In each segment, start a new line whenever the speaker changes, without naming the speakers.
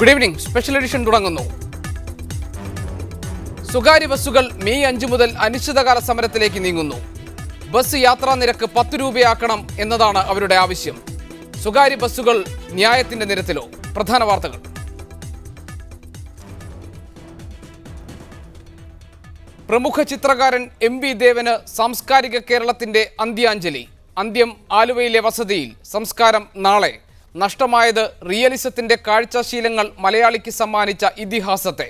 Good evening. Special edition തുടങ്ങുന്നു. സ്വകാര്യ ബസ്സുകൾ മെയ് 5 മുതൽ അനിശ്ചിതകാല സമരത്തിലേക്ക് നീങ്ങുന്നു. ബസ് യാത്രാ നിരക്ക് 10 രൂപയാക്കണം എന്നതാണ് അവരുടെ ആവശ്യം. സ്വകാര്യ ബസ്സുകൾ ന്യായത്തിന്റെ നിരത്തിലോ? പ്രധാന വാർത്തകൾ. പ്രമുഖ ചിത്രകാരൻ എം വി ദേവന് സാംസ്കാരിക കേരളത്തിന്റെ അന്ത്യാഞ്ജലി. അന്ത്യം ആലുവയിലെ വസതിയിൽ. സംസ്കാരം നാളെ. നഷ്ടമായത് റിയലിസത്തിന്റെ കാഴ്ചശീലങ്ങൾ മലയാളിക്ക് സമ്മാനിച്ച ഇതിഹാസത്തെ.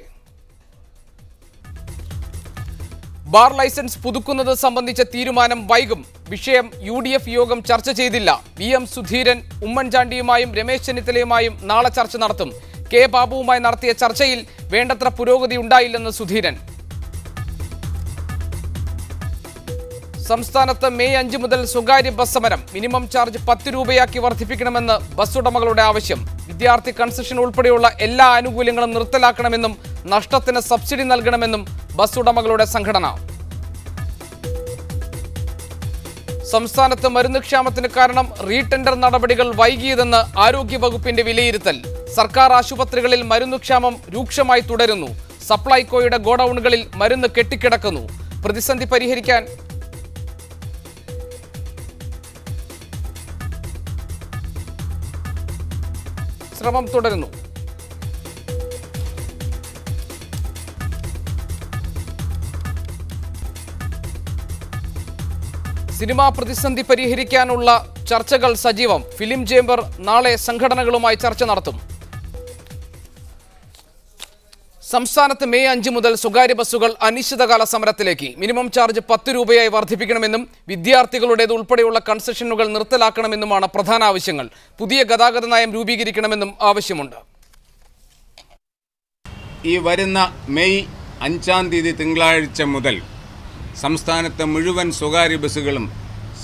ബാർ ലൈസൻസ് പുതുക്കുന്നത് സംബന്ധിച്ച തീരുമാനം വൈകും. വിഷയം UDF യോഗം ചർച്ച ചെയ്തില്ല. VM സുധീരൻ ഉമ്മൻചാണ്ടിയുമായും രമേശ് ചെന്നിത്തലയുമായും നാളെ ചർച്ച നടത്തും. കെ ബാബുവുമായി നടത്തിയ ചർച്ചയിൽ വേണ്ടത്ര പുരോഗതി ഉണ്ടായില്ലെന്ന് സുധീരൻ. സംസ്ഥാനത്ത് മെയ് 5 മുതൽ സ്വകാര്യ ബസ് സമരം. മിനിമം ചാർജ് 10 രൂപയാക്കി വർദ്ധിപ്പിക്കണമെന്ന് ബസ് ഉടമകളുടെ ആവശ്യം. വിദ്യാർത്ഥി കൺസെഷൻ ഉൾപ്പെടെയുള്ള എല്ലാ ആനുകൂല്യങ്ങളും നിർത്തലാക്കണമെന്നും നഷ്ടത്തിന് സബ്സിഡി നൽകണമെന്നും ബസ് ഉടമകളുടെ സംഘടന. സംസ്ഥാനത്ത് മരുന്ന് ക്ഷാമത്തിന് കാരണം റീടെൻഡർ നടപടികൾ വൈകിയതെന്ന് ആരോഗ്യവകുപ്പിന്റെ വിലയിരുത്തൽ. സർക്കാർ ആശുപത്രികളിൽ മരുന്നുക്ഷാമം രൂക്ഷമായി തുടരുന്നു. സപ്ലൈകോയുടെ ഗോഡൌണുകളിൽ മരുന്ന് കെട്ടിക്കിടക്കുന്നു. പ്രതിസന്ധി പരിഹരിക്കാൻ ശ്രമം തുടരുന്നു. സിനിമാ പ്രതിസന്ധി പരിഹരിക്കാനുള്ള ചർച്ചകൾ സജീവം. ഫിലിം ചേംബർ നാളെ സംഘടനകളുമായി ചർച്ച നടത്തും. സംസ്ഥാനത്ത് മെയ് 5 മുതൽ സ്വകാര്യ ബസ്സുകൾ അനിശ്ചിതകാല സമരത്തിലേക്ക്. മിനിമം ചാർജ് 10 രൂപയായി വർദ്ധിപ്പിക്കണമെന്നും വിദ്യാർത്ഥികളുടേത് ഉൾപ്പെടെയുള്ള കൺസെഷനുകൾ നിർത്തലാക്കണമെന്നുമാണ് പ്രധാന ആവശ്യങ്ങൾ. പുതിയ ഗതാഗത നയം രൂപീകരിക്കണമെന്നും ആവശ്യമുണ്ട്.
ഈ വരുന്ന മെയ് 5-ാം തീയതി തിങ്കളാഴ്ച മുതൽ സംസ്ഥാനത്തെ മുഴുവൻ സ്വകാര്യ ബസ്സുകളും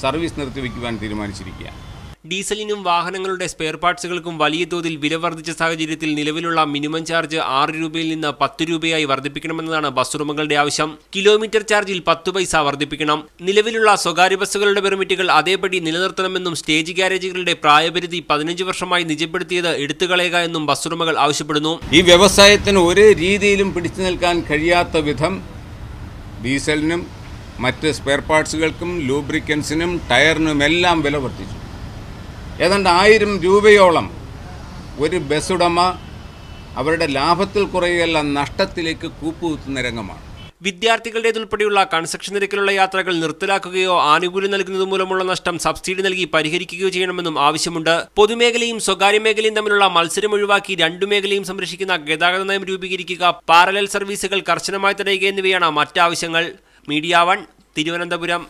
സർവീസ് നിർത്തിവെക്കുവാൻ തീരുമാനിച്ചിരിക്കുകയാണ്.
ഡീസലിനും വാഹനങ്ങളുടെ സ്പെയർ പാർട്സുകൾക്കും വലിയ തോതിൽ വില വർദ്ധിച്ച സാഹചര്യത്തിൽ നിലവിലുള്ള മിനിമം ചാർജ് 6 രൂപയിൽ നിന്ന് 10 രൂപയായി വർദ്ധിപ്പിക്കണമെന്നതാണ് ബസ് ഉടമകളുടെ ആവശ്യം. കിലോമീറ്റർ ചാർജിൽ 10 പൈസ വർദ്ധിപ്പിക്കണം. നിലവിലുള്ള സ്വകാര്യ ബസ്സുകളുടെ പെർമിറ്റുകൾ അതേപടി നിലനിർത്തണമെന്നും സ്റ്റേജ് ഗാരേജുകളുടെ പ്രായപരിധി 15 വർഷമായി നിജപ്പെടുത്തിയത് എടുത്തുകളയുക എന്നും ബസ് ഉടമകൾ ആവശ്യപ്പെടുന്നു.
ഈ വ്യവസായത്തിന് ഒരു രീതിയിലും പിടിച്ചു നിൽക്കാൻ കഴിയാത്ത വിധം ഡീസലിനും മറ്റ് സ്പെയർ പാർട്സുകൾക്കും ലൂബ്രിക്കൻസിനും ടയറിനും എല്ലാം വില വർദ്ധിച്ചു. ഏതാണ്ട് 1000 രൂപയോളം ഒരു ബസ് ഉടമ അവരുടെ ലാഭത്തിൽ കുറയുകയല്ല നഷ്ടത്തിലേക്ക് കൂപ്പുകുത്തുന്ന രംഗമാണ്.
വിദ്യാർത്ഥികളുടേതുൾപ്പെടെയുള്ള കൺസെഷൻ നിരക്കിലുള്ള യാത്രകൾ നിർത്തലാക്കുകയോ ആനുകൂല്യം നൽകുന്നത് മൂലമുള്ള നഷ്ടം സബ്സിഡി നൽകി പരിഹരിക്കുകയോ ചെയ്യണമെന്നും ആവശ്യമുണ്ട്. പൊതുമേഖലയും സ്വകാര്യ മേഖലയും തമ്മിലുള്ള മത്സരം ഒഴിവാക്കി രണ്ടു മേഖലയും സംരക്ഷിക്കുന്ന ഗതാഗത നയം രൂപീകരിക്കുക, പാരലൽ സർവീസുകൾ കർശനമായി തടയുക എന്നിവയാണ് മറ്റാവശ്യങ്ങൾ. മീഡിയ 1 തിരുവനന്തപുരം.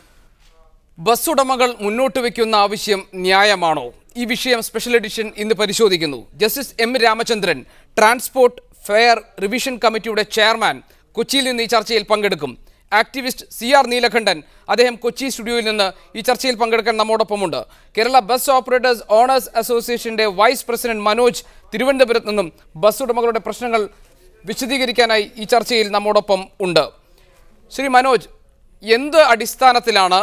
ബസ് ഉടമകൾ മുന്നോട്ട് വയ്ക്കുന്ന ആവശ്യം ന്യായമാണോ? ഈ വിഷയം സ്പെഷ്യൽ എഡിഷൻ ഇന്ന് പരിശോധിക്കുന്നു. Justice M Ramachandran, transport fair revision കമ്മിറ്റിയുടെ ചെയർമാൻ, കൊച്ചിയിൽ നിന്ന് ഈ ചർച്ചയിൽ പങ്കെടുക്കും. ആക്ടിവിസ്റ്റ് CR നീലകണ്ഠൻ, അദ്ദേഹം കൊച്ചി സ്റ്റുഡിയോയിൽ നിന്ന് ഈ ചർച്ചയിൽ പങ്കെടുക്കാൻ നമ്മോടൊപ്പമുണ്ട്. കേരള ബസ് ഓപ്പറേറ്റേഴ്സ് ഓണേഴ്സ് അസോസിയേഷന്റെ വൈസ് പ്രസിഡന്റ് മനോജ് തിരുവനന്തപുരത്ത് നിന്നും ബസ് ഉടമകളുടെ പ്രശ്നങ്ങൾ വിശദീകരിക്കാനായി ഈ ചർച്ചയിൽ നമ്മോടൊപ്പം ഉണ്ട്. ശ്രീ മനോജ്, എന്ത് അടിസ്ഥാനത്തിലാണ്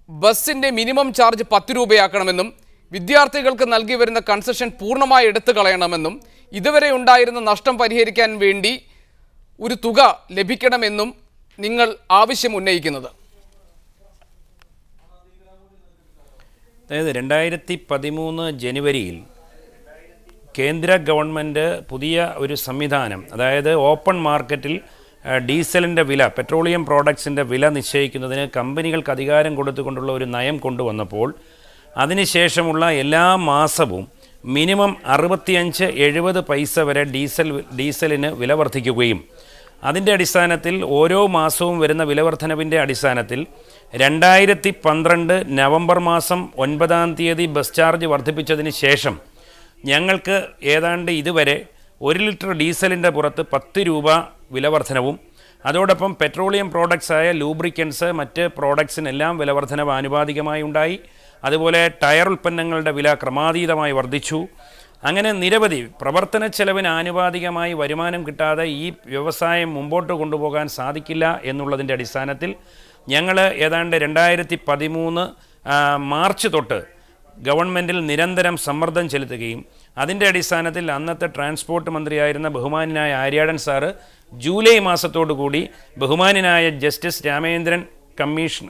ബസ്സിൻ്റെ മിനിമം ചാർജ് 10 രൂപയാക്കണമെന്നും വിദ്യാർത്ഥികൾക്ക് നൽകി വരുന്ന കൺസെഷൻ പൂർണ്ണമായി എടുത്തു കളയണമെന്നും ഇതുവരെ ഉണ്ടായിരുന്ന നഷ്ടം പരിഹരിക്കാൻ വേണ്ടി ഒരു തുക ലഭിക്കണമെന്നും നിങ്ങൾ ആവശ്യം ഉന്നയിക്കുന്നത്?
അതായത് 2013 ജനുവരിയിൽ കേന്ദ്ര ഗവൺമെൻറ് പുതിയ ഒരു സംവിധാനം, അതായത് ഓപ്പൺ മാർക്കറ്റിൽ ഡീസലിൻ്റെ വില, പെട്രോളിയം പ്രോഡക്ട്സിൻ്റെ വില നിശ്ചയിക്കുന്നതിന് കമ്പനികൾക്ക് അധികാരം കൊടുത്തുകൊണ്ടുള്ള ഒരു നയം കൊണ്ടുവന്നപ്പോൾ അതിനുശേഷമുള്ള എല്ലാ മാസവും മിനിമം 65-70 പൈസ വരെ ഡീസലിന് വില വർദ്ധിക്കുകയും അതിൻ്റെ അടിസ്ഥാനത്തിൽ ഓരോ മാസവും വരുന്ന വിലവർദ്ധനവിൻ്റെ അടിസ്ഥാനത്തിൽ 2012 നവംബർ മാസം 9-ാം തീയതി ബസ് ചാർജ് വർദ്ധിപ്പിച്ചതിന് ശേഷം ഞങ്ങൾക്ക് ഏതാണ്ട് ഇതുവരെ 1 ലിറ്റർ ഡീസലിൻ്റെ പുറത്ത് 10 രൂപ വിലവർദ്ധനവും അതോടൊപ്പം പെട്രോളിയം പ്രോഡക്ട്സായ ലൂബ്രിക്കൻസ് മറ്റ് പ്രോഡക്ട്സിനെല്ലാം വിലവർദ്ധനവ് ആനുപാതികമായി ഉണ്ടായി. അതുപോലെ ടയർ ഉൽപ്പന്നങ്ങളുടെ വില ക്രമാതീതമായി വർദ്ധിച്ചു. അങ്ങനെ നിരവധി പ്രവർത്തന ചെലവിന് ആനുപാതികമായി വരുമാനം കിട്ടാതെ ഈ വ്യവസായം മുമ്പോട്ട് കൊണ്ടുപോകാൻ സാധിക്കില്ല എന്നുള്ളതിൻ്റെ അടിസ്ഥാനത്തിൽ ഞങ്ങൾ ഏതാണ്ട് 2013 മാർച്ച് തൊട്ട് ഗവൺമെൻറ്റിൽ നിരന്തരം സമ്മർദ്ദം ചെലുത്തുകയും അതിൻ്റെ അടിസ്ഥാനത്തിൽ അന്നത്തെ ട്രാൻസ്പോർട്ട് മന്ത്രിയായിരുന്ന ബഹുമാനായ ആര്യാടൻ സാറ് ജൂലൈ മാസത്തോടുകൂടി ബഹുമാനായ ജസ്റ്റിസ് രാമേന്ദ്രൻ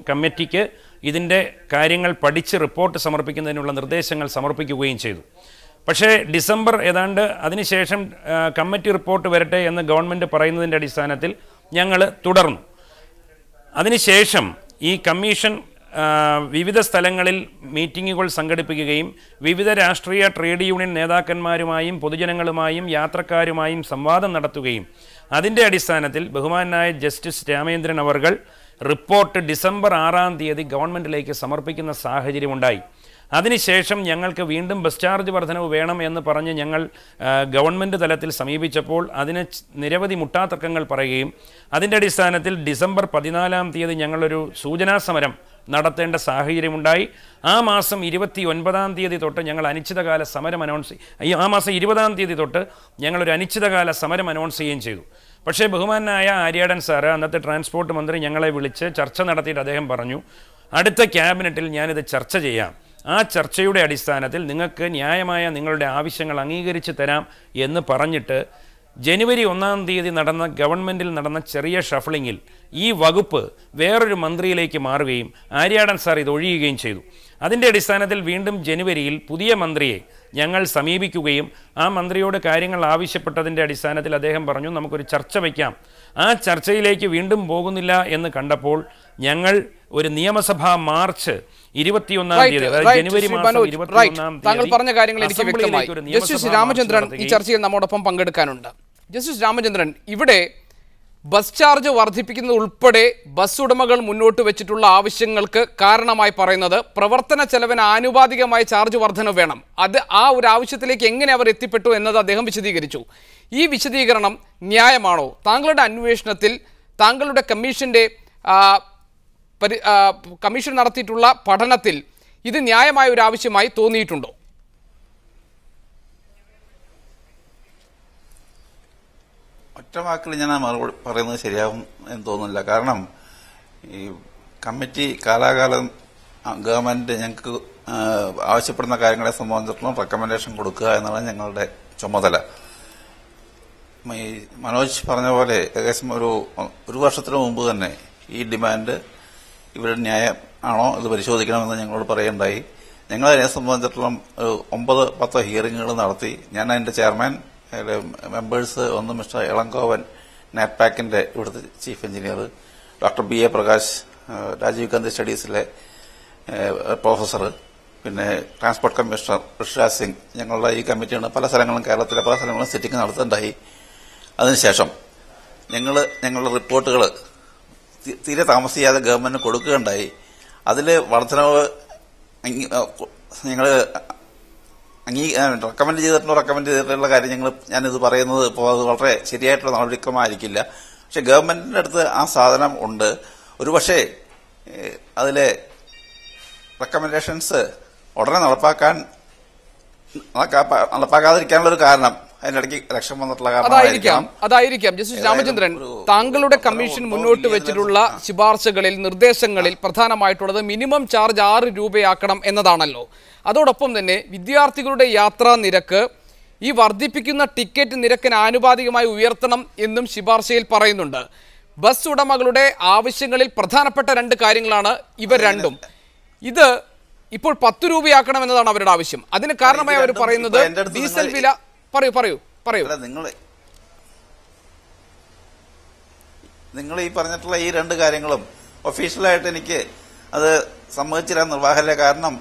കമ്മിറ്റിക്ക് ഇതിൻ്റെ കാര്യങ്ങൾ പഠിച്ച് റിപ്പോർട്ട് സമർപ്പിക്കുന്നതിനുള്ള നിർദ്ദേശങ്ങൾ സമർപ്പിക്കുകയും ചെയ്തു. പക്ഷേ ഡിസംബർ ഏതാണ്ട് അതിനുശേഷം കമ്മിറ്റി റിപ്പോർട്ട് വരട്ടെ എന്ന് ഗവൺമെൻറ് പറയുന്നതിൻ്റെ അടിസ്ഥാനത്തിൽ ഞങ്ങൾ തുടർന്നു. അതിനുശേഷം ഈ കമ്മീഷൻ വിവിധ സ്ഥലങ്ങളിൽ മീറ്റിങ്ങുകൾ സംഘടിപ്പിക്കുകയും വിവിധ രാഷ്ട്രീയ ട്രേഡ് യൂണിയൻ നേതാക്കന്മാരുമായും പൊതുജനങ്ങളുമായും യാത്രക്കാരുമായും സംവാദം നടത്തുകയും അതിൻ്റെ അടിസ്ഥാനത്തിൽ ബഹുമാനായ ജസ്റ്റിസ് രാമേന്ദ്രൻ അവർകൾ റിപ്പോർട്ട് ഡിസംബർ 6-ാം തീയതി ഗവൺമെൻറ്റിലേക്ക് സമർപ്പിക്കുന്ന സാഹചര്യമുണ്ടായി. അതിനുശേഷം ഞങ്ങൾക്ക് വീണ്ടും ബസ് ചാർജ് വർധനവ് വേണം എന്ന് പറഞ്ഞ് ഞങ്ങൾ ഗവൺമെൻറ് തലത്തിൽ സമീപിച്ചപ്പോൾ അതിന് നിരവധി മുട്ടാത്തർക്കങ്ങൾ പറയുകയും അതിൻ്റെ അടിസ്ഥാനത്തിൽ ഡിസംബർ 14-ാം തീയതി ഞങ്ങളൊരു സൂചനാ സമരം നടത്തേണ്ട സാഹചര്യമുണ്ടായി. ആ മാസം 29-ാം തീയതി തൊട്ട് ഞങ്ങൾ അനിശ്ചിതകാല സമരം ആ മാസം 20-ാം തീയതി തൊട്ട് ഞങ്ങളൊരു അനിശ്ചിതകാല സമരം അനൗൺസ് ചെയ്യുകയും ചെയ്തു. പക്ഷേ ബഹുമാനായ ആര്യാടൻ സാറ് അന്നത്തെ ട്രാൻസ്പോർട്ട് മന്ത്രി ഞങ്ങളെ വിളിച്ച് ചർച്ച നടത്തിയിട്ട് അദ്ദേഹം പറഞ്ഞു, അടുത്ത ക്യാബിനറ്റിൽ ഞാനിത് ചർച്ച ചെയ്യാം, ആ ചർച്ചയുടെ അടിസ്ഥാനത്തിൽ നിങ്ങൾക്ക് ന്യായമായ നിങ്ങളുടെ ആവശ്യങ്ങൾ അംഗീകരിച്ച് തരാം എന്ന് പറഞ്ഞിട്ട് ജനുവരി 1-ാം തീയതി ഗവൺമെൻറ്റിൽ നടന്ന ചെറിയ ഷഫ്ലിങ്ങിൽ ഈ വകുപ്പ് വേറൊരു മന്ത്രിയിലേക്ക് മാറുകയും ആര്യാടൻ സാർ ഇത് ഒഴിയുകയും ചെയ്തു. അതിൻ്റെ അടിസ്ഥാനത്തിൽ വീണ്ടും ജനുവരിയിൽ പുതിയ മന്ത്രിയെ ഞങ്ങൾ സമീപിക്കുകയും ആ മന്ത്രിയോട് കാര്യങ്ങൾ ആവശ്യപ്പെട്ടതിൻ്റെ അടിസ്ഥാനത്തിൽ അദ്ദേഹം പറഞ്ഞു നമുക്കൊരു ചർച്ച വയ്ക്കാം. ആ ചർച്ചയിലേക്ക് വീണ്ടും പോകുന്നില്ല എന്ന് കണ്ടപ്പോൾ ഞങ്ങൾ ഒരു നിയമസഭാ മാർച്ച് 21-ാം തീയതി ജനുവരി മാസം 21-ാം
താങ്കൾ പറഞ്ഞ കാര്യങ്ങൾ എനിക്ക് വ്യക്തമായി. ജസ്റ്റിസ് രാമചന്ദ്രൻ ഈ ചർച്ചയിൽ നമ്മോടൊപ്പം പങ്കെടുക്കാനുണ്ട്. ജസ്റ്റിസ് രാമചന്ദ്രൻ, ഇവിടെ ബസ് ചാർജ് വർദ്ധിപ്പിക്കുന്നത് ഉൾപ്പെടെ ബസ് ഉടമകൾ മുന്നോട്ട് വെച്ചിട്ടുള്ള ആവശ്യങ്ങൾക്ക് കാരണമായി പറയുന്നത് പ്രവർത്തന ചെലവിന് ആനുപാതികമായി ചാർജ് വർധന വേണം. ആ ഒരു ആവശ്യത്തിലേക്ക് എങ്ങനെ അവർ എത്തിപ്പെട്ടു എന്നത് അദ്ദേഹം വിശദീകരിച്ചു. ഈ വിശദീകരണം ന്യായമാണോ? താങ്കളുടെ അന്വേഷണത്തിൽ താങ്കളുടെ കമ്മീഷൻ നടത്തിയിട്ടുള്ള പഠനത്തിൽ ഇത് ന്യായമായ ഒരു ആവശ്യമായി തോന്നിയിട്ടുണ്ടോ?
ഒറ്റ വാക്കിൽ ഞാൻ മറുപടി പറയുന്നത് ശരിയാവും എന്ന് തോന്നുന്നില്ല. കാരണം ഈ കമ്മിറ്റി കാലാകാലം ഗവൺമെന്റ് ഞങ്ങൾക്ക് ആവശ്യപ്പെടുന്ന കാര്യങ്ങളെ സംബന്ധിച്ചിടത്തോളം റെക്കമെൻഡേഷൻ കൊടുക്കുക എന്നതാണ് ഞങ്ങളുടെ ചുമതല. ഈ മനോജ് പറഞ്ഞ പോലെ ഏകദേശം ഒരു വർഷത്തിന് മുമ്പ് തന്നെ ഈ ഡിമാൻഡ് ഇവരുടെ ന്യായം ആണോ ഇത് പരിശോധിക്കണമെന്ന് ഞങ്ങളോട് പറയുണ്ടായി. ഞങ്ങളതിനെ സംബന്ധിച്ചിടത്തോളം 9-10 ഹിയറിങ്ങുകൾ നടത്തി. ഞാൻ അതിന്റെ ചെയർമാൻ, മെമ്പേഴ്സ് ഒന്ന് മിസ്റ്റർ ഇളങ്കോവൻ, നാറ്റ്പാക്കിന്റെ ഇവിടുത്തെ chief engineer, doctor BA Prakash, Rajiv Gandhi സ്റ്റഡീസിലെ പ്രൊഫസർ, പിന്നെ ട്രാൻസ്പോർട്ട് കമ്മീഷണർ ഋഷിരാജ് സിംഗ്. ഞങ്ങളുടെ ഈ കമ്മിറ്റിയാണ് പല സ്ഥലങ്ങളും കേരളത്തിലെ പല സ്ഥലങ്ങളും സിറ്റിംഗ് നടത്തുന്നുണ്ടായി. അതിനുശേഷം ഞങ്ങളുടെ റിപ്പോർട്ടുകൾ തീരെ താമസിയാതെ ഗവൺമെന്റിന് കൊടുക്കുകയുണ്ടായി. അതിൽ വർധനവ് ഞങ്ങൾ റെക്കമെൻഡ് ചെയ്തിട്ടുള്ള കാര്യം ഞാനിത് പറയുന്നത് ഇപ്പോൾ അത് വളരെ ശരിയായിട്ടുള്ള നടപടിക്രമമായിരിക്കില്ല. പക്ഷെ ഗവൺമെന്റിന്റെ അടുത്ത് ആ സാധനം ഉണ്ട്. ഒരുപക്ഷെ അതിലെ റെക്കമെൻഡേഷൻസ് ഉടനെ നടപ്പാക്കാതിരിക്കാനുള്ള ഒരു കാരണം അതിനിടയ്ക്ക് ഇലക്ഷൻ വന്നിട്ടുള്ള
അതായിരിക്കാം. ജസ്റ്റിസ് രാമചന്ദ്രൻ, താങ്കളുടെ കമ്മീഷൻ മുന്നോട്ട് വെച്ചിട്ടുള്ള ശുപാർശകളിൽ, നിർദ്ദേശങ്ങളിൽ പ്രധാനമായിട്ടുള്ളത് മിനിമം ചാർജ് 6 രൂപയാക്കണം എന്നതാണല്ലോ. അതോടൊപ്പം തന്നെ വിദ്യാർത്ഥികളുടെ യാത്രാ നിരക്ക് ഈ വർദ്ധിപ്പിക്കുന്ന ടിക്കറ്റ് നിരക്കിന് ആനുപാതികമായി ഉയർത്തണം എന്നും ശുപാർശയിൽ പറയുന്നുണ്ട്. ബസ് ഉടമകളുടെ ആവശ്യങ്ങളിൽ പ്രധാനപ്പെട്ട 2 കാര്യങ്ങളാണ് ഇവ രണ്ടും. ഇത് ഇപ്പോൾ 10 രൂപയാക്കണം എന്നതാണ് അവരുടെ ആവശ്യം. അതിന് കാരണമായി അവർ പറയുന്നത് ഡീസൽ വില. പറയൂ.
നിങ്ങൾ ഈ പറഞ്ഞിട്ടുള്ള ഈ 2 കാര്യങ്ങളും ഒഫീഷ്യലായിട്ട് എനിക്ക് അത് സമ്മതിച്ചിരാൻ നിർവാഹമില്ല. കാരണം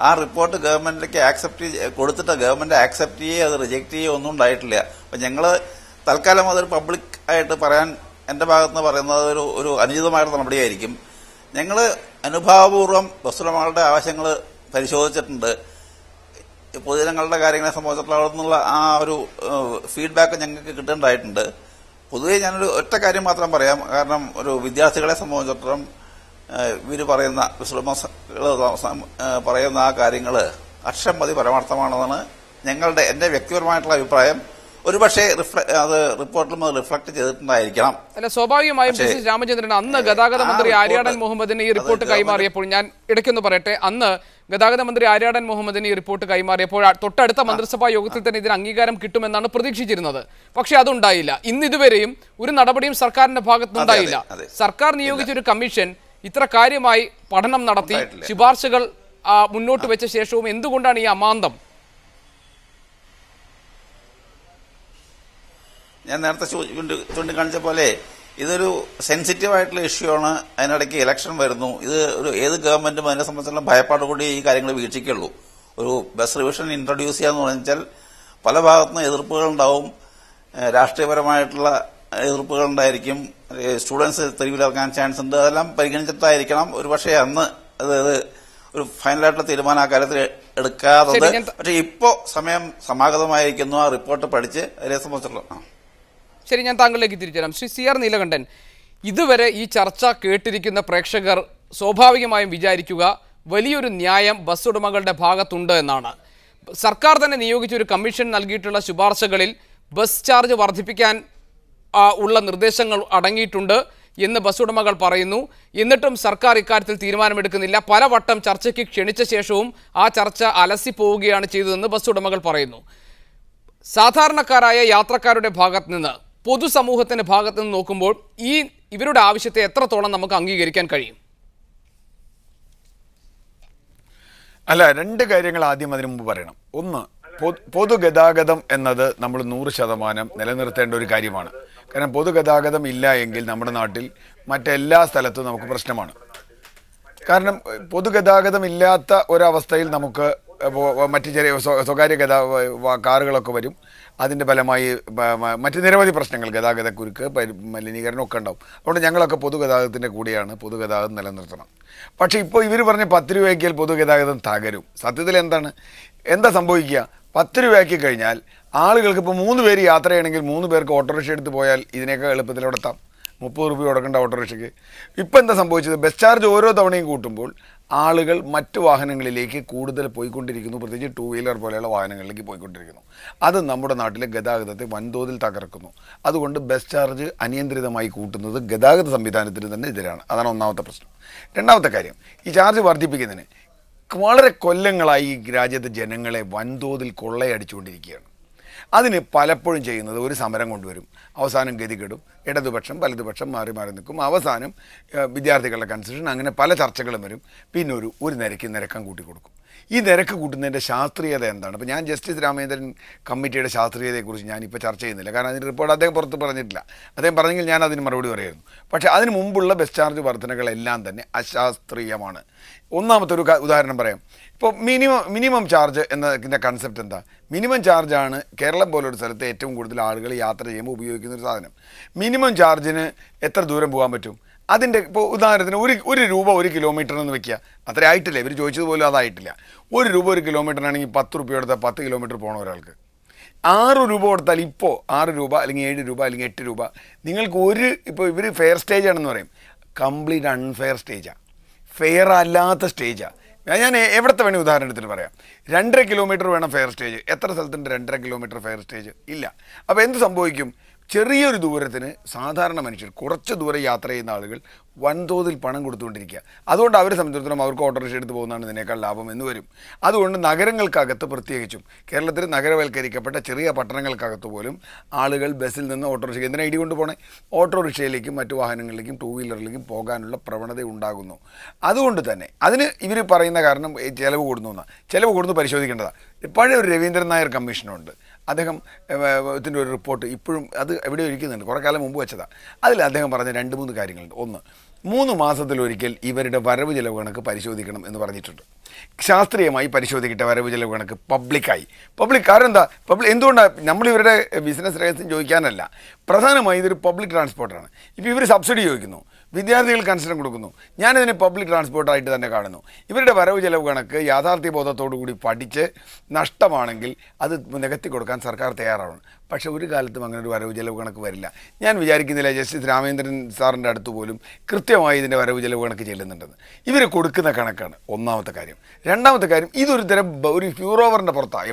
ആ റിപ്പോർട്ട് ഗവൺമെന്റിലേക്ക് കൊടുത്തിട്ട് ഗവൺമെന്റ് ആക്സെപ്റ്റ് ചെയ്യുക, അത് റിജക്ട് ചെയ്യുക ഒന്നും ഉണ്ടായിട്ടില്ല. അപ്പൊ ഞങ്ങള് തൽക്കാലം അതൊരു പബ്ലിക് ആയിട്ട് പറയാൻ എന്റെ ഭാഗത്തുനിന്ന് പറയുന്നത് ഒരു അനുചിതമായിട്ടുള്ള നടപടിയായിരിക്കും. ഞങ്ങള് അനുഭാവപൂർവ്വം ബസ്സുടമകളുടെ ആവശ്യങ്ങൾ പരിശോധിച്ചിട്ടുണ്ട്. പൊതുജനങ്ങളുടെ കാര്യങ്ങളെ സംബന്ധിച്ചിട്ടുള്ള ആ ഒരു ഫീഡ്ബാക്ക് ഞങ്ങൾക്ക് കിട്ടേണ്ടതായിട്ടുണ്ട്. പൊതുവെ ഞാനൊരു ഒറ്റ കാര്യം മാത്രം പറയാം. കാരണം ഒരു വിദ്യാർത്ഥികളെ സംബന്ധിച്ചിടത്തോളം ഇവര് പറയുന്ന പറയുന്ന ആ കാര്യങ്ങൾ അക്ഷരം മതി പരമാർത്ഥമാണെന്നാണ് എന്റെ വ്യക്തിപരമായിട്ടുള്ള അഭിപ്രായം. ഒരുപക്ഷെ അത് റിപ്പോർട്ടിൽ റിഫ്ലക്ട് ചെയ്തിട്ടുണ്ടായിരിക്കണം.
അല്ല, സ്വാഭാവികമായും ജസ്റ്റിസ് രാമചന്ദ്രൻ അന്ന് ഗതാഗത മന്ത്രി ആര്യാടൻ മുഹമ്മദിന് ഈ റിപ്പോർട്ട് കൈമാറിയപ്പോൾ, ഞാൻ ഇടയ്ക്കൊന്ന് പറയട്ടെ, അന്ന് ഗതാഗത മന്ത്രി ആര്യാടൻ മുഹമ്മദിന് ഈ റിപ്പോർട്ട് കൈമാറിയപ്പോൾ തൊട്ടടുത്ത മന്ത്രിസഭാ യോഗത്തിൽ തന്നെ ഇതിന് അംഗീകാരം കിട്ടുമെന്നാണ് പ്രതീക്ഷിച്ചിരുന്നത്. പക്ഷെ അതുണ്ടായില്ല. ഇതുവരെയും ഒരു നടപടിയും സർക്കാരിന്റെ ഭാഗത്തുനിന്നുണ്ടായില്ല. സർക്കാർ നിയോഗിച്ച ഒരു കമ്മീഷൻ ഇത്ര കാര്യമായി പഠനം നടത്തി ശുപാർശകൾ മുന്നോട്ട് വെച്ച ശേഷവും എന്തുകൊണ്ടാണ് ഈ അമാന്തം?
ഞാൻ നേരത്തെ ചൂണ്ടിക്കാണിച്ച പോലെ ഇതൊരു സെൻസിറ്റീവ് ആയിട്ടുള്ള ഇഷ്യൂ ആണ്. അതിനിടയ്ക്ക് ഇലക്ഷൻ വരുന്നു. ഇത് ഏത് ഗവൺമെന്റും അതിനെ സംബന്ധിച്ചുള്ള ഭയപ്പാട് കൂടി ഈ കാര്യങ്ങൾ വീക്ഷിക്കുള്ളൂ. ഒരു ബസ് റിവിഷൻ ഇൻട്രൊഡ്യൂസ് ചെയ്യാന്ന് പറഞ്ഞാൽ പല ഭാഗത്തുനിന്ന് എതിർപ്പുകളുണ്ടാവും, രാഷ്ട്രീയപരമായിട്ടുള്ള എതിർപ്പുകളുണ്ടായിരിക്കും, സ്റ്റുഡൻസ് തെരുവിലിറങ്ങാൻ ചാൻസ് ഉണ്ട്. അതെല്ലാം പരിഗണിച്ചിട്ടായിരിക്കണം ഒരുപക്ഷെ അന്ന് അതായത് ഒരു ഫൈനലായിട്ടുള്ള തീരുമാനം ആ കാര്യത്തിൽ എടുക്കാത്തത്. പക്ഷെ ഇപ്പോ സമയം സമാഗതമായിരിക്കുന്നു. ആ റിപ്പോർട്ട് പഠിച്ച് അതിനെ സംബന്ധിച്ചുള്ള
ശരി, ഞാൻ താങ്കളിലേക്ക് തിരിച്ചു തരാം. ശ്രീ CR നീലകണ്ഠൻ, ഇതുവരെ ഈ ചർച്ച കേട്ടിരിക്കുന്ന പ്രേക്ഷകർ സ്വാഭാവികമായും വിചാരിക്കുക വലിയൊരു ന്യായം ബസ് ഉടമകളുടെ ഭാഗത്തുണ്ട് എന്നാണ്. സർക്കാർ തന്നെ നിയോഗിച്ച ഒരു കമ്മീഷൻ നൽകിയിട്ടുള്ള ശുപാർശകളിൽ ബസ് ചാർജ് വർദ്ധിപ്പിക്കാൻ ഉള്ള നിർദ്ദേശങ്ങൾ അടങ്ങിയിട്ടുണ്ട് എന്ന് ബസ് ഉടമകൾ പറയുന്നു. എന്നിട്ടും സർക്കാർ ഇക്കാര്യത്തിൽ തീരുമാനമെടുക്കുന്നില്ല. പലവട്ടം ചർച്ചയ്ക്ക് ക്ഷണിച്ച ശേഷവും ആ ചർച്ച അലസിപ്പോവുകയാണ് ചെയ്തതെന്ന് ബസ് ഉടമകൾ പറയുന്നു. സാധാരണക്കാരായ യാത്രക്കാരുടെ ഭാഗത്ത് നിന്ന്, പൊതുസമൂഹത്തിന്റെ ഭാഗത്ത് നിന്ന് നോക്കുമ്പോൾ ഇവരുടെ ആവശ്യത്തെ എത്രത്തോളം നമുക്ക് അംഗീകരിക്കാൻ കഴിയും?
അല്ല, രണ്ട് കാര്യങ്ങൾ ആദ്യം അതിനു മുമ്പ് പറയണം. ഒന്ന്, പൊതുഗതാഗതം എന്നത് നമ്മൾ 100% നിലനിർത്തേണ്ട ഒരു കാര്യമാണ്. കാരണം പൊതുഗതാഗതം ഇല്ല എങ്കിൽ നമ്മുടെ നാട്ടിൽ മറ്റെല്ലാ സ്ഥലത്തും നമുക്ക് പ്രശ്നമാണ്. കാരണം പൊതുഗതാഗതം ഇല്ലാത്ത ഒരവസ്ഥയിൽ നമുക്ക് മറ്റ് ചെറിയ സ്വകാര്യ കാറുകളൊക്കെ വരും. അതിൻ്റെ ഫലമായി മറ്റ് നിരവധി പ്രശ്നങ്ങൾ, ഗതാഗതക്കുരുക്ക്, മലിനീകരണം ഒക്കെ ഉണ്ടാവും. അതുകൊണ്ട് ഞങ്ങളൊക്കെ പൊതുഗതാഗതത്തിൻ്റെ കൂടെയാണ്. പൊതുഗതാഗതം നിലനിർത്തണം. പക്ഷേ ഇപ്പോൾ ഇവർ പറഞ്ഞ് 10 രൂപയ്ക്കാൽ പൊതുഗതാഗതം തകരും. സത്യത്തിൽ എന്താ സംഭവിക്കുക? 10 രൂപയാക്കി കഴിഞ്ഞാൽ ആളുകൾക്ക് ഇപ്പോൾ 3 പേര് യാത്ര ചെയ്യണമെങ്കിൽ 3 പേർക്ക് ഓട്ടോറിക്ഷ എടുത്ത് പോയാൽ ഇതിനേക്കാൾ എളുപ്പത്തിൽ അവിടെ എത്താം. 30 രൂപ കൊടുക്കേണ്ട ഓട്ടോറിക്ഷയ്ക്ക്. ഇപ്പം എന്താ സംഭവിച്ചത്? ബസ് ചാർജ് ഓരോ തവണയും കൂട്ടുമ്പോൾ ആളുകൾ മറ്റു വാഹനങ്ങളിലേക്ക് കൂടുതൽ പോയിക്കൊണ്ടിരിക്കുന്നു. പ്രത്യേകിച്ച് 2 വീലർ പോലെയുള്ള വാഹനങ്ങളിലേക്ക് പോയിക്കൊണ്ടിരിക്കുന്നു. അത് നമ്മുടെ നാട്ടിലെ ഗതാഗതത്തെ വൻതോതിൽ തകർക്കുന്നു. അതുകൊണ്ട് ബസ് ചാർജ് അനിയന്ത്രിതമായി കൂട്ടുന്നത് ഗതാഗത സംവിധാനത്തിന് തന്നെ എതിരാണ്. അതാണ് ഒന്നാമത്തെ പ്രശ്നം. രണ്ടാമത്തെ കാര്യം, ഈ ചാർജ് വർദ്ധിപ്പിക്കുന്നതിന് വളരെ കൊല്ലങ്ങളായി ഈ രാജ്യത്തെ ജനങ്ങളെ വൻതോതിൽ കൊള്ളയടിച്ചുകൊണ്ടിരിക്കുകയാണ്. അതിന് പലപ്പോഴും ചെയ്യുന്നത് ഒരു സമരം കൊണ്ടുവരും, അവസാനം ഗതികെടും, ഇടതുപക്ഷം വലതുപക്ഷം മാറി മാറി നിൽക്കും, അവസാനം വിദ്യാർത്ഥികളുടെ കൺസെഷൻ, അങ്ങനെ പല ചർച്ചകളും വരും. പിന്നെ ഒരു നിരക്കം കൂട്ടിക്കൊടുക്കും. ഈ നിരക്ക് കൂട്ടുന്നതിൻ്റെ ശാസ്ത്രീയത എന്താണ്? ഇപ്പോൾ ഞാൻ ജസ്റ്റിസ് രാമചന്ദ്രൻ കമ്മിറ്റിയുടെ ശാസ്ത്രീയതയെക്കുറിച്ച് ഞാനിപ്പോൾ ചർച്ച ചെയ്യുന്നില്ല. കാരണം അതിൻ്റെ റിപ്പോർട്ട് അദ്ദേഹം പുറത്ത് പറഞ്ഞിട്ടില്ല. അദ്ദേഹം പറഞ്ഞെങ്കിൽ ഞാൻ അതിന് മറുപടി പറയായിരുന്നു. പക്ഷേ അതിന് മുമ്പുള്ള ബസ് ചാർജ് വർധനകളെല്ലാം തന്നെ അശാസ്ത്രീയമാണ്. ഒന്നാമത്തെ ഒരു ഉദാഹരണം പറയാം. ഇപ്പോൾ മിനിമം ചാർജ് എന്നതിൻ്റെ കൺസെപ്റ്റ് എന്താ? മിനിമം ചാർജാണ് കേരളം പോലൊരു സ്ഥലത്ത് ഏറ്റവും കൂടുതൽ ആളുകൾ യാത്ര ചെയ്യുമ്പോൾ ഉപയോഗിക്കുന്നൊരു സാധനം. മിനിമം ചാർജിന് എത്ര ദൂരം പോകാൻ പറ്റും? അതിൻ്റെ ഇപ്പോൾ ഉദാഹരണത്തിന് ഒരു രൂപ 1 കിലോമീറ്ററെന്ന് വെക്കുക. അത്ര ആയിട്ടില്ല. ഇവർ ചോദിച്ചതുപോലും അതായിട്ടില്ല. 1 രൂപ 1 കിലോമീറ്ററിനാണെങ്കിൽ 10 രൂപ കൊടുത്താൽ 10 കിലോമീറ്റർ പോകണം ഒരാൾക്ക്. 6 രൂപ കൊടുത്താൽ ഇപ്പോൾ 6 രൂപ അല്ലെങ്കിൽ 7 രൂപ അല്ലെങ്കിൽ 8 രൂപ നിങ്ങൾക്ക് ഇപ്പോൾ ഇവർ ഫെയർ സ്റ്റേജാണെന്ന് പറയും. കംപ്ലീറ്റ് അൺഫെയർ സ്റ്റേജാണ്. ഫെയർ അല്ലാത്ത സ്റ്റേജാണ്. ഞാൻ എവിടുത്തെ വേണേൽ ഉദാഹരണം എടുത്തിട്ട് പറയാം. 2.5 കിലോമീറ്റർ വേണം ഫെയർ സ്റ്റേജ്. എത്ര സ്ഥലത്തുണ്ട് 2.5 കിലോമീറ്റർ ഫെയർ സ്റ്റേജ്? ഇല്ല. അപ്പോൾ എന്ത് സംഭവിക്കും? ചെറിയൊരു ദൂരത്തിന് സാധാരണ മനുഷ്യർ, കുറച്ച് ദൂരം യാത്ര ചെയ്യുന്ന ആളുകൾ വൻതോതിൽ പണം കൊടുത്തുകൊണ്ടിരിക്കുക. അതുകൊണ്ട് അവരെ സംബന്ധിച്ചിടത്തോളം അവർക്ക് ഓട്ടോറിക്ഷ എടുത്ത് പോകുന്നതാണ് ഇതിനേക്കാൾ ലാഭം എന്ന് വരും. അതുകൊണ്ട് നഗരങ്ങൾക്കകത്ത്, പ്രത്യേകിച്ചും കേരളത്തിൽ നഗരവൽക്കരിക്കപ്പെട്ട ചെറിയ പട്ടണങ്ങൾക്കകത്ത് പോലും ആളുകൾ ബസ്സിൽ നിന്ന് ഓട്ടോറിക്ഷയ്ക്ക് എന്തിനാ ഇടി കൊണ്ട് പോകണേ? ഓട്ടോറിക്ഷയിലേക്കും മറ്റു വാഹനങ്ങളിലേക്കും 2 വീലറിലേക്കും പോകാനുള്ള പ്രവണത ഉണ്ടാകുന്നു. അതുകൊണ്ട് തന്നെ അതിന് ഇവർ പറയുന്ന കാരണം ചിലവ് കൂടുന്നു. ചിലവ് കൂടുന്നു പരിശോധിക്കേണ്ടതാണ്. പഴയ ഒരു രവീന്ദ്രൻ നായർ കമ്മീഷനുണ്ട്. അദ്ദേഹത്തിൻ്റെ ഒരു റിപ്പോർട്ട് ഇപ്പോഴും അത് എവിടെയോ ഇരിക്കുന്നുണ്ട്, കുറേ കാലം മുമ്പ് വെച്ചതാണ്. അതിൽ അദ്ദേഹം പറഞ്ഞ 2-3 കാര്യങ്ങളുണ്ട്. ഒന്ന്, 3 മാസത്തിലൊരിക്കൽ ഇവരുടെ വരവ് ചെലവ് കണക്ക് പരിശോധിക്കണം എന്ന് പറഞ്ഞിട്ടുണ്ട്. ശാസ്ത്രീയമായി പരിശോധിക്കട്ടെ വരവ് ചെലവ് കണക്ക് പബ്ലിക് കാരണം എന്താ? എന്തുകൊണ്ടാണ് നമ്മളിവരുടെ ബിസിനസ് രഹസ്യം ചോദിക്കാനല്ല, പ്രധാനമായി ഇതൊരു പബ്ലിക് ട്രാൻസ്പോർട്ടാണ്. ഇപ്പോൾ ഇവർ സബ്സിഡി ചോദിക്കുന്നു, വിദ്യാർത്ഥികൾക്ക് കൺസെഷൻ കൊടുക്കുന്നു. ഞാനിതിനെ പബ്ലിക് ട്രാൻസ്പോർട്ടായിട്ട് തന്നെ കാണുന്നു. ഇവരുടെ വരവ് ചെലവ് കണക്ക് യാഥാർത്ഥ്യബോധത്തോടു കൂടി പഠിച്ച് നഷ്ടമാണെങ്കിൽ അത് നികത്തി കൊടുക്കാൻ സർക്കാർ തയ്യാറാവണം. പക്ഷേ ഒരു കാലത്തും അങ്ങനെ ഒരു വരവ് ചെലവ് കണക്ക് വരില്ല. ഞാൻ വിചാരിക്കുന്നില്ല ജസ്റ്റിസ് രാമചന്ദ്രൻ സാറിൻ്റെ അടുത്ത് പോലും കൃത്യമായി ഇതിൻ്റെ വരവ് ചെലവ് കണക്ക് ചെല്ലുന്നുണ്ടെന്ന്. ഇവർ കൊടുക്കുന്ന കണക്കാണ് ഒന്നാമത്തെ കാര്യം. രണ്ടാമത്തെ കാര്യം, ഇതൊരു തരം ഒരു ഫ്യൂറോവറിൻ്റെ പുറത്താണ്.